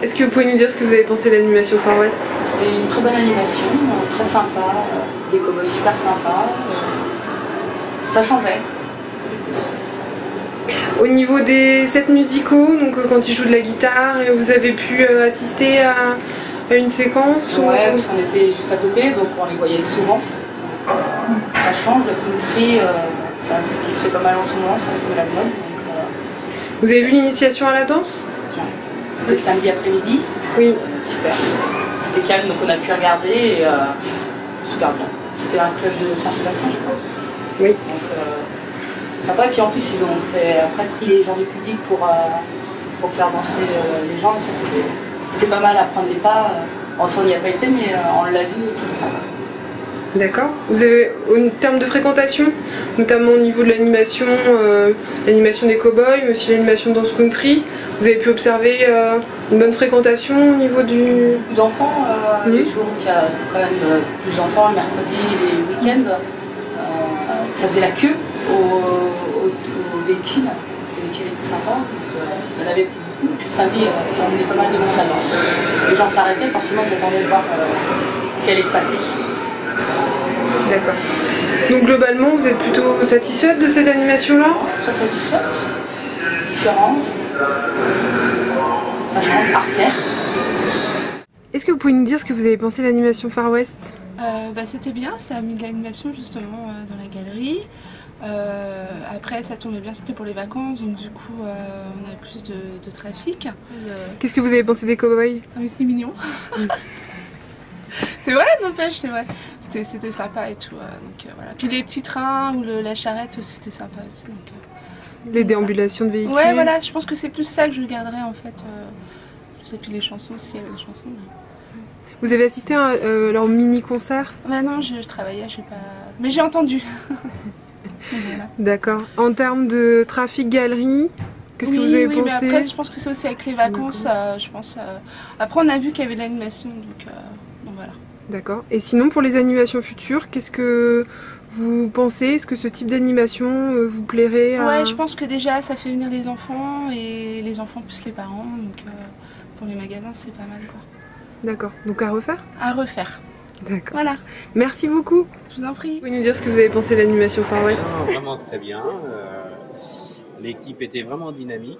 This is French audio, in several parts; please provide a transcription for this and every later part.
Est-ce que vous pouvez nous dire ce que vous avez pensé de l'animation Far West? C'était une très bonne animation, très sympa, des cowboys super sympas, ça changeait. Au niveau des sets musicaux, donc quand ils jouent de la guitare, vous avez pu assister à une séquence? Ouais, parce qu'on était juste à côté, donc on les voyait souvent. Ça change, le country, c'est ce qui se fait pas mal en ce moment, c'est un peu la mode. Donc, vous avez vu l'initiation à la danse? C'était le samedi après-midi. Oui. Super. C'était calme, donc on a pu regarder et super bien. C'était un club de Saint-Sébastien, je crois. Oui. Donc c'était sympa. Et puis en plus, ils ont après pris les gens du public pour faire danser les gens. Et ça, c'était pas mal à prendre les pas. On n'y a pas été, mais on l'a vu et c'était sympa. D'accord. Vous avez, en termes de fréquentation, notamment au niveau de l'animation, l'animation des cow-boys, mais aussi l'animation danse country, vous avez pu observer une bonne fréquentation au niveau du... Beaucoup d'enfants, les jours où il y a quand même plus d'enfants, le mercredi, les week-ends, ça faisait la queue au véhicule. Les véhicules étaient sympas, donc, il y en avait beaucoup. Puis le samedi, ça emmenait pas mal de monde à danse. Les gens s'arrêtaient, forcément ils attendaient de voir ce qui allait se passer. D'accord. Donc globalement, vous êtes plutôt satisfaite de cette animation-là? Très satisfaite, différente, ça change à refaire. Est-ce que vous pouvez nous dire ce que vous avez pensé de l'animation Far West? C'était bien, ça a mis de l'animation justement dans la galerie. Après ça tombait bien, c'était pour les vacances, donc du coup on avait plus de trafic. Qu'est-ce que vous avez pensé des cow-boys? Ah mais c'était mignon. C'est vrai, n'empêche, c'est vrai. C'était sympa et tout. Donc, voilà. Puis les petits trains ou la charrette aussi, c'était sympa aussi. Donc, les déambulations de véhicules? Ouais, voilà, je pense que c'est plus ça que je garderais en fait. Et puis les chansons aussi, il y avait des chansons. Mais... Vous avez assisté à leur mini-concert? Bah non, je travaillais, je sais pas... Mais j'ai entendu. Voilà. D'accord. En termes de trafic galerie, qu'est-ce que vous avez pensé? Mais après, je pense que c'est aussi avec les vacances, je pense... Après, on a vu qu'il y avait de l'animation, donc voilà. D'accord. Et sinon, pour les animations futures, qu'est-ce que vous pensez? Est-ce que ce type d'animation vous plairait Ouais, je pense que déjà, ça fait venir les enfants, et les enfants plus les parents, donc pour les magasins, c'est pas mal, quoi. D'accord. Donc à refaire? À refaire. D'accord. Voilà. Merci beaucoup. Je vous en prie. Vous pouvez nous dire ce que vous avez pensé de l'animation Far West? Vraiment très bien. L'équipe était vraiment dynamique.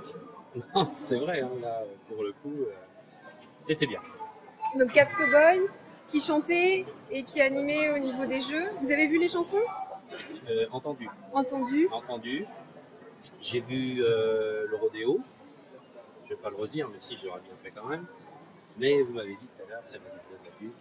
C'est vrai, hein, là, pour le coup, c'était bien. Donc 4 cow-boys qui chantaient et qui animaient au niveau des jeux. Vous avez vu les chansons? Entendu. Entendu. Entendu. J'ai vu le rodéo. Je vais pas le redire, mais si, j'aurais bien fait quand même. Mais vous m'avez dit tout à l'heure, c'est pas des adultes.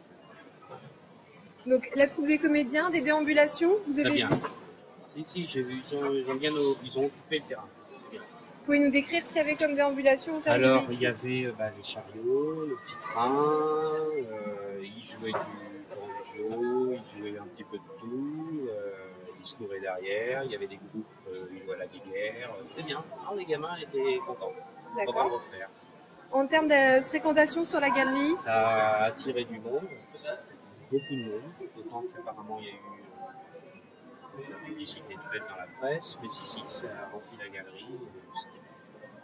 Donc la troupe des comédiens, des déambulations, vous avez Très bien. vu? Si, j'ai vu, ils ont occupé le terrain. Bien. Vous pouvez nous décrire ce qu'il y avait comme déambulation? Alors, il y avait les chariots, le petit train, ils jouaient du banjo, ils jouaient un petit peu de tout, ils se nourraient derrière, il y avait des groupes, ils jouaient à la guerre, c'était bien. Alors, les gamins étaient contents. Contents de refaire. En termes de fréquentation sur la galerie? Ça a attiré du monde, beaucoup de monde, d'autant qu'apparemment il y a eu la publicité de faite dans la presse, mais si, ça a rempli la galerie.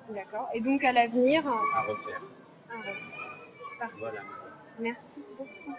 D'accord. Et donc à l'avenir? À refaire. Parfait. Voilà. Merci beaucoup.